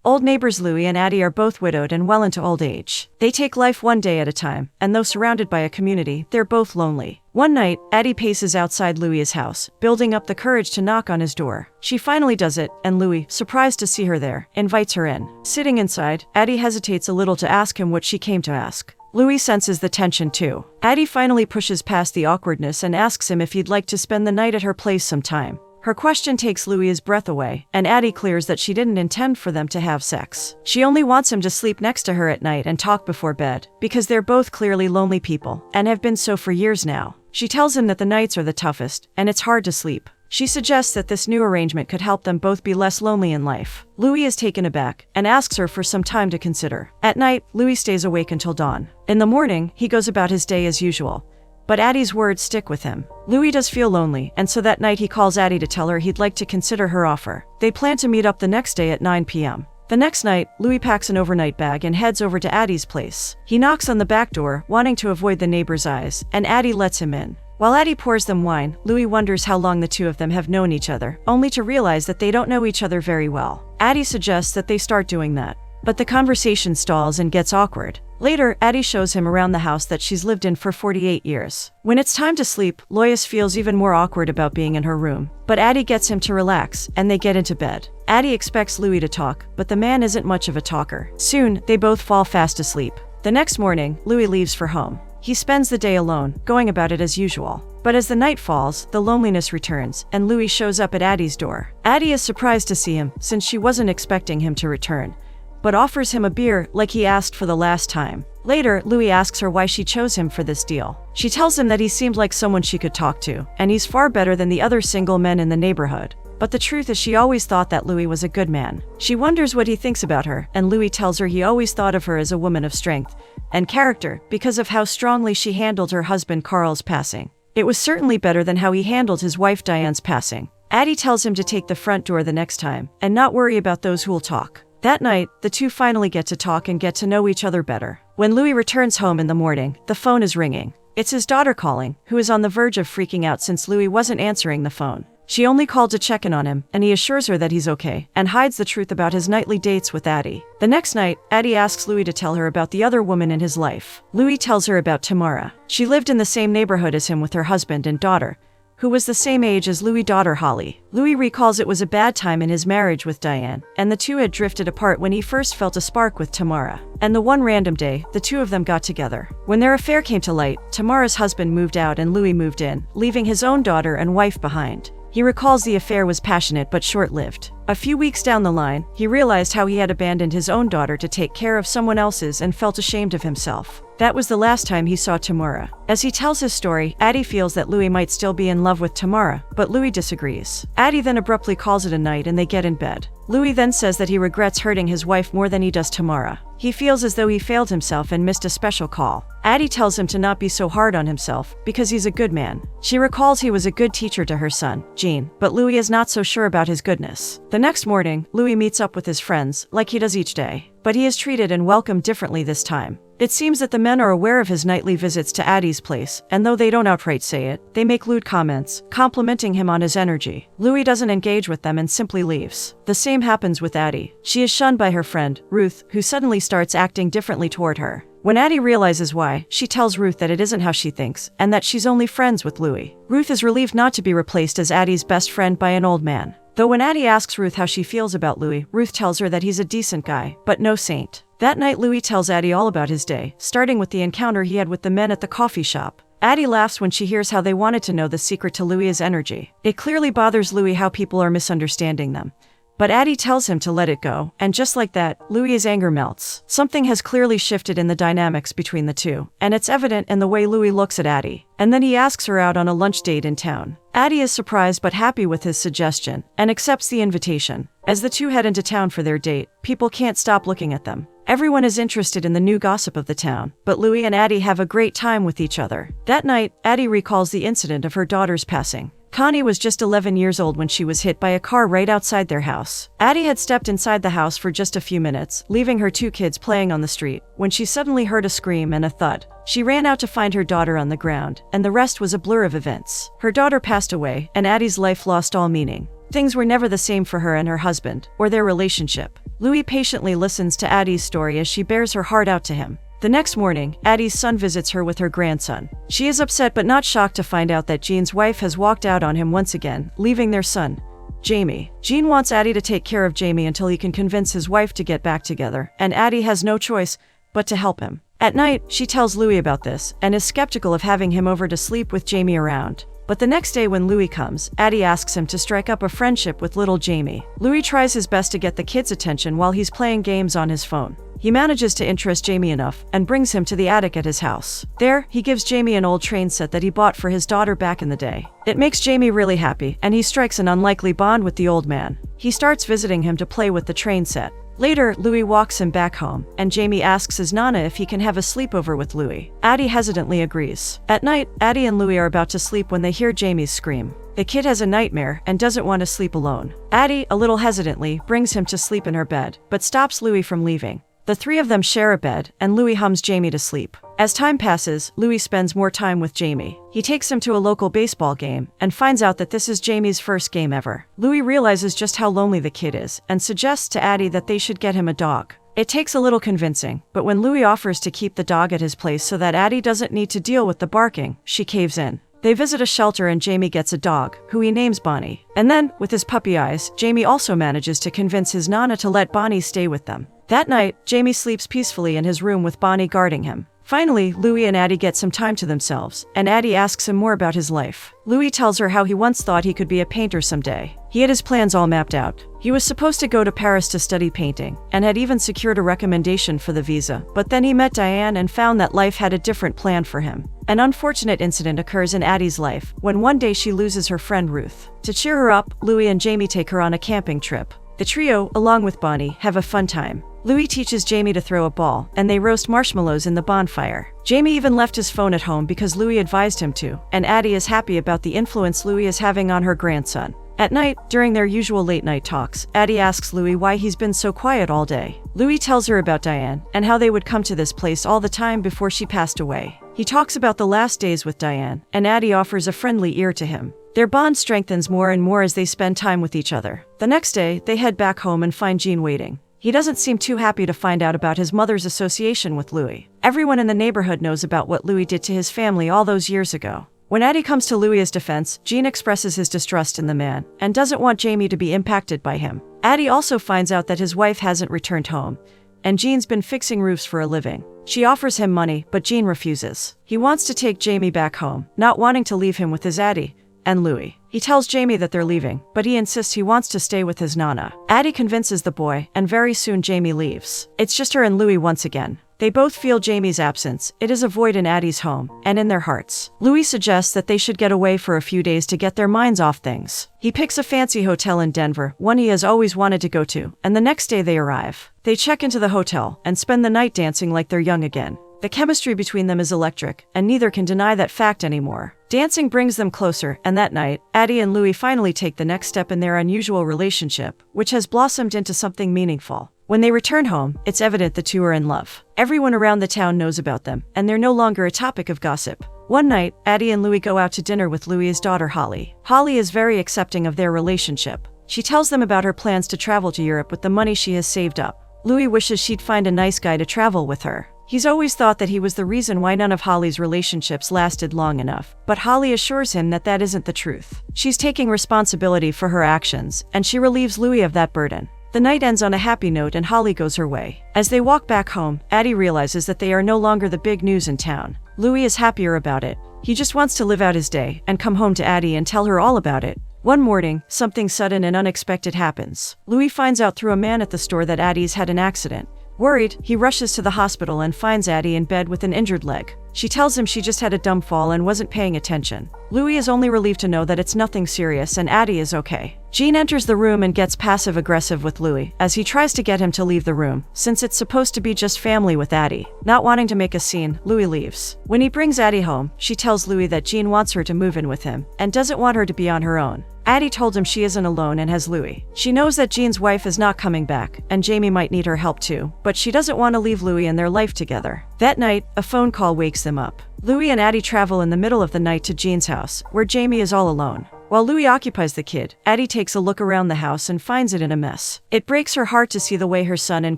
Old neighbors Louie and Addie are both widowed and well into old age. They take life one day at a time, and though surrounded by a community, they're both lonely. One night, Addie paces outside Louie's house, building up the courage to knock on his door. She finally does it, and Louie, surprised to see her there, invites her in. Sitting inside, Addie hesitates a little to ask him what she came to ask. Louie senses the tension too. Addie finally pushes past the awkwardness and asks him if he'd like to spend the night at her place sometime. Her question takes Louie's breath away, and Addie clears that she didn't intend for them to have sex. She only wants him to sleep next to her at night and talk before bed, because they're both clearly lonely people, and have been so for years now. She tells him that the nights are the toughest, and it's hard to sleep. She suggests that this new arrangement could help them both be less lonely in life. Louie is taken aback, and asks her for some time to consider. At night, Louie stays awake until dawn. In the morning, he goes about his day as usual. But Addie's words stick with him. Louie does feel lonely, and so that night he calls Addie to tell her he'd like to consider her offer. They plan to meet up the next day at 9 p.m. The next night, Louie packs an overnight bag and heads over to Addie's place. He knocks on the back door, wanting to avoid the neighbor's eyes, and Addie lets him in. While Addie pours them wine, Louie wonders how long the two of them have known each other, only to realize that they don't know each other very well. Addie suggests that they start doing that. But the conversation stalls and gets awkward. Later, Addie shows him around the house that she's lived in for 48 years. When it's time to sleep, Lois feels even more awkward about being in her room. But Addie gets him to relax, and they get into bed. Addie expects Louie to talk, but the man isn't much of a talker. Soon, they both fall fast asleep. The next morning, Louie leaves for home. He spends the day alone, going about it as usual. But as the night falls, the loneliness returns, and Louie shows up at Addie's door. Addie is surprised to see him, since she wasn't expecting him to return, but offers him a beer like he asked for the last time. Later, Louie asks her why she chose him for this deal. She tells him that he seemed like someone she could talk to, and he's far better than the other single men in the neighborhood. But the truth is she always thought that Louie was a good man. She wonders what he thinks about her, and Louie tells her he always thought of her as a woman of strength and character because of how strongly she handled her husband Carl's passing. It was certainly better than how he handled his wife Diane's passing. Addie tells him to take the front door the next time, and not worry about those who'll talk. That night, the two finally get to talk and get to know each other better. When Louie returns home in the morning, the phone is ringing. It's his daughter calling, who is on the verge of freaking out since Louie wasn't answering the phone. She only called to check in on him, and he assures her that he's okay, and hides the truth about his nightly dates with Addie. The next night, Addie asks Louie to tell her about the other woman in his life. Louie tells her about Tamara. She lived in the same neighborhood as him with her husband and daughter, who was the same age as Louie's daughter Holly. Louie recalls it was a bad time in his marriage with Diane, and the two had drifted apart when he first felt a spark with Tamara. And the one random day, the two of them got together. When their affair came to light, Tamara's husband moved out and Louie moved in, leaving his own daughter and wife behind. He recalls the affair was passionate but short-lived. A few weeks down the line, he realized how he had abandoned his own daughter to take care of someone else's and felt ashamed of himself. That was the last time he saw Tamara. As he tells his story, Addie feels that Louie might still be in love with Tamara, but Louie disagrees. Addie then abruptly calls it a night and they get in bed. Louie then says that he regrets hurting his wife more than he does Tamara. He feels as though he failed himself and missed a special call. Addie tells him to not be so hard on himself, because he's a good man. She recalls he was a good teacher to her son, Gene, but Louie is not so sure about his goodness. The next morning, Louie meets up with his friends, like he does each day. But he is treated and welcomed differently this time. It seems that the men are aware of his nightly visits to Addie's place, and though they don't outright say it, they make lewd comments, complimenting him on his energy. Louie doesn't engage with them and simply leaves. The same happens with Addie. She is shunned by her friend, Ruth, who suddenly starts acting differently toward her. When Addie realizes why, she tells Ruth that it isn't how she thinks, and that she's only friends with Louie. Ruth is relieved not to be replaced as Addie's best friend by an old man. Though when Addie asks Ruth how she feels about Louie, Ruth tells her that he's a decent guy, but no saint. That night, Louie tells Addie all about his day, starting with the encounter he had with the men at the coffee shop. Addie laughs when she hears how they wanted to know the secret to Louie's energy. It clearly bothers Louie how people are misunderstanding them. But Addie tells him to let it go, and just like that, Louie's anger melts. Something has clearly shifted in the dynamics between the two, and it's evident in the way Louie looks at Addie. And then he asks her out on a lunch date in town. Addie is surprised but happy with his suggestion, and accepts the invitation. As the two head into town for their date, people can't stop looking at them. Everyone is interested in the new gossip of the town, but Louie and Addie have a great time with each other. That night, Addie recalls the incident of her daughter's passing. Connie was just 11 years old when she was hit by a car right outside their house. Addie had stepped inside the house for just a few minutes, leaving her two kids playing on the street, when she suddenly heard a scream and a thud. She ran out to find her daughter on the ground, and the rest was a blur of events. Her daughter passed away, and Addie's life lost all meaning. Things were never the same for her and her husband, or their relationship. Louis patiently listens to Addie's story as she bears her heart out to him. The next morning, Addie's son visits her with her grandson. She is upset but not shocked to find out that Jean's wife has walked out on him once again, leaving their son, Jamie. Jean wants Addie to take care of Jamie until he can convince his wife to get back together, and Addie has no choice but to help him. At night, she tells Louis about this, and is skeptical of having him over to sleep with Jamie around. But the next day when Louis comes, Addie asks him to strike up a friendship with little Jamie. Louis tries his best to get the kid's attention while he's playing games on his phone. He manages to interest Jamie enough and brings him to the attic at his house. There, he gives Jamie an old train set that he bought for his daughter back in the day. It makes Jamie really happy, and he strikes an unlikely bond with the old man. He starts visiting him to play with the train set. Later, Louis walks him back home, and Jamie asks his Nana if he can have a sleepover with Louis. Addie hesitantly agrees. At night, Addie and Louis are about to sleep when they hear Jamie's scream. The kid has a nightmare and doesn't want to sleep alone. Addie, a little hesitantly, brings him to sleep in her bed, but stops Louis from leaving. The three of them share a bed, and Louis hums Jamie to sleep. As time passes, Louis spends more time with Jamie. He takes him to a local baseball game, and finds out that this is Jamie's first game ever. Louis realizes just how lonely the kid is, and suggests to Addie that they should get him a dog. It takes a little convincing, but when Louis offers to keep the dog at his place so that Addie doesn't need to deal with the barking, she caves in. They visit a shelter and Jamie gets a dog, who he names Bonnie. And then, with his puppy eyes, Jamie also manages to convince his Nana to let Bonnie stay with them. That night, Jamie sleeps peacefully in his room with Bonnie guarding him. Finally, Louis and Addie get some time to themselves, and Addie asks him more about his life. Louis tells her how he once thought he could be a painter someday. He had his plans all mapped out. He was supposed to go to Paris to study painting, and had even secured a recommendation for the visa, but then he met Diane and found that life had a different plan for him. An unfortunate incident occurs in Addie's life, when one day she loses her friend Ruth. To cheer her up, Louis and Jamie take her on a camping trip. The trio, along with Bonnie, have a fun time. Louis teaches Jamie to throw a ball, and they roast marshmallows in the bonfire. Jamie even left his phone at home because Louis advised him to, and Addie is happy about the influence Louis is having on her grandson. At night, during their usual late-night talks, Addie asks Louis why he's been so quiet all day. Louis tells her about Diane, and how they would come to this place all the time before she passed away. He talks about the last days with Diane, and Addie offers a friendly ear to him. Their bond strengthens more and more as they spend time with each other. The next day, they head back home and find Jean waiting. He doesn't seem too happy to find out about his mother's association with Louis. Everyone in the neighborhood knows about what Louis did to his family all those years ago. When Addie comes to Louis's defense, Jean expresses his distrust in the man, and doesn't want Jamie to be impacted by him. Addie also finds out that his wife hasn't returned home, and Jean's been fixing roofs for a living. She offers him money, but Jean refuses. He wants to take Jamie back home, not wanting to leave him with his Addie and Louis. He tells Jamie that they're leaving, but he insists he wants to stay with his Nana. Addie convinces the boy, and very soon Jamie leaves. It's just her and Louis once again. They both feel Jamie's absence. It is a void in Addie's home, and in their hearts. Louis suggests that they should get away for a few days to get their minds off things. He picks a fancy hotel in Denver, one he has always wanted to go to, and the next day they arrive. They check into the hotel, and spend the night dancing like they're young again. The chemistry between them is electric, and neither can deny that fact anymore. Dancing brings them closer, and that night, Addie and Louis finally take the next step in their unusual relationship, which has blossomed into something meaningful. When they return home, it's evident the two are in love. Everyone around the town knows about them, and they're no longer a topic of gossip. One night, Addie and Louis go out to dinner with Louis's daughter Holly. Holly is very accepting of their relationship. She tells them about her plans to travel to Europe with the money she has saved up. Louis wishes she'd find a nice guy to travel with her. He's always thought that he was the reason why none of Holly's relationships lasted long enough, but Holly assures him that that isn't the truth. She's taking responsibility for her actions, and she relieves Louis of that burden. The night ends on a happy note and Holly goes her way. As they walk back home, Addie realizes that they are no longer the big news in town. Louis is happier about it. He just wants to live out his day and come home to Addie and tell her all about it. One morning, something sudden and unexpected happens. Louis finds out through a man at the store that Addie's had an accident. Worried, he rushes to the hospital and finds Addie in bed with an injured leg. She tells him she just had a dumb fall and wasn't paying attention. Louis is only relieved to know that it's nothing serious and Addie is okay. Jean enters the room and gets passive-aggressive with Louis, as he tries to get him to leave the room, since it's supposed to be just family with Addie. Not wanting to make a scene, Louis leaves. When he brings Addie home, she tells Louis that Jean wants her to move in with him, and doesn't want her to be on her own. Addie told him she isn't alone and has Louis. She knows that Jean's wife is not coming back, and Jamie might need her help too, but she doesn't want to leave Louis and their life together. That night, a phone call wakes them up. Louis and Addie travel in the middle of the night to Jean's house, where Jamie is all alone. While Louis occupies the kid, Addie takes a look around the house and finds it in a mess. It breaks her heart to see the way her son and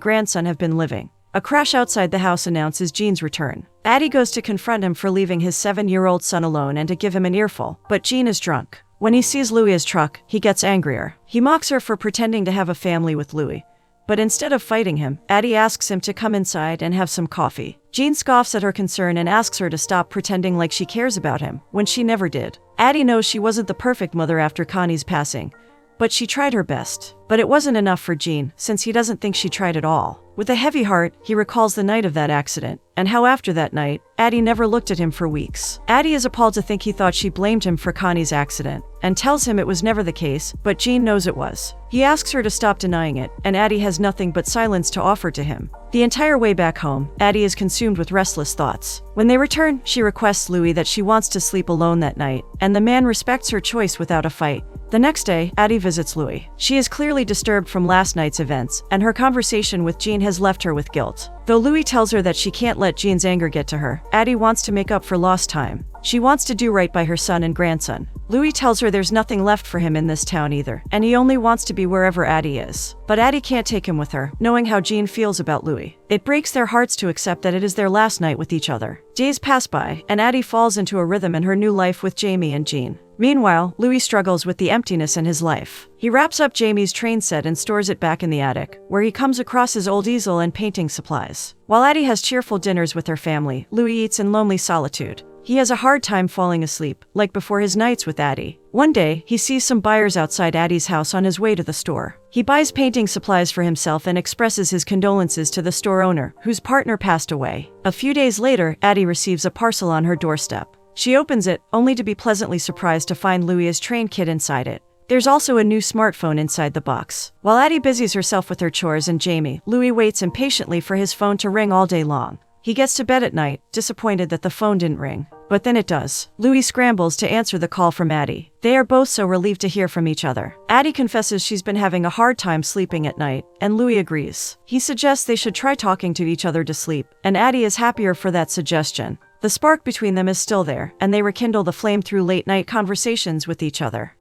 grandson have been living. A crash outside the house announces Jean's return. Addie goes to confront him for leaving his 7-year-old son alone and to give him an earful, but Jean is drunk. When he sees Louis's truck, he gets angrier. He mocks her for pretending to have a family with Louis. But instead of fighting him, Addie asks him to come inside and have some coffee. Jean scoffs at her concern and asks her to stop pretending like she cares about him, when she never did. Addie knows she wasn't the perfect mother after Connie's passing, but she tried her best. But it wasn't enough for Jean, since he doesn't think she tried at all. With a heavy heart, he recalls the night of that accident, and how after that night, Addie never looked at him for weeks. Addie is appalled to think he thought she blamed him for Connie's accident, and tells him it was never the case, but Jean knows it was. He asks her to stop denying it, and Addie has nothing but silence to offer to him. The entire way back home, Addie is consumed with restless thoughts. When they return, she requests Louis that she wants to sleep alone that night, and the man respects her choice without a fight. The next day, Addie visits Louis. She is clearly disturbed from last night's events, and her conversation with Jean has left her with guilt. Though Louis tells her that she can't let Jean's anger get to her, Addie wants to make up for lost time. She wants to do right by her son and grandson. Louis tells her there's nothing left for him in this town either, and he only wants to be wherever Addie is. But Addie can't take him with her, knowing how Jean feels about Louis. It breaks their hearts to accept that it is their last night with each other. Days pass by, and Addie falls into a rhythm in her new life with Jamie and Jean. Meanwhile, Louis struggles with the emptiness in his life. He wraps up Jamie's train set and stores it back in the attic, where he comes across his old easel and painting supplies. While Addie has cheerful dinners with her family, Louis eats in lonely solitude. He has a hard time falling asleep, like before his nights with Addie. One day, he sees some buyers outside Addie's house on his way to the store. He buys painting supplies for himself and expresses his condolences to the store owner, whose partner passed away. A few days later, Addie receives a parcel on her doorstep. She opens it, only to be pleasantly surprised to find Louis's train kit inside it. There's also a new smartphone inside the box. While Addie busies herself with her chores and Jamie, Louis waits impatiently for his phone to ring all day long. He gets to bed at night, disappointed that the phone didn't ring. But then it does. Louis scrambles to answer the call from Addie. They are both so relieved to hear from each other. Addie confesses she's been having a hard time sleeping at night, and Louis agrees. He suggests they should try talking to each other to sleep, and Addie is happier for that suggestion. The spark between them is still there, and they rekindle the flame through late-night conversations with each other.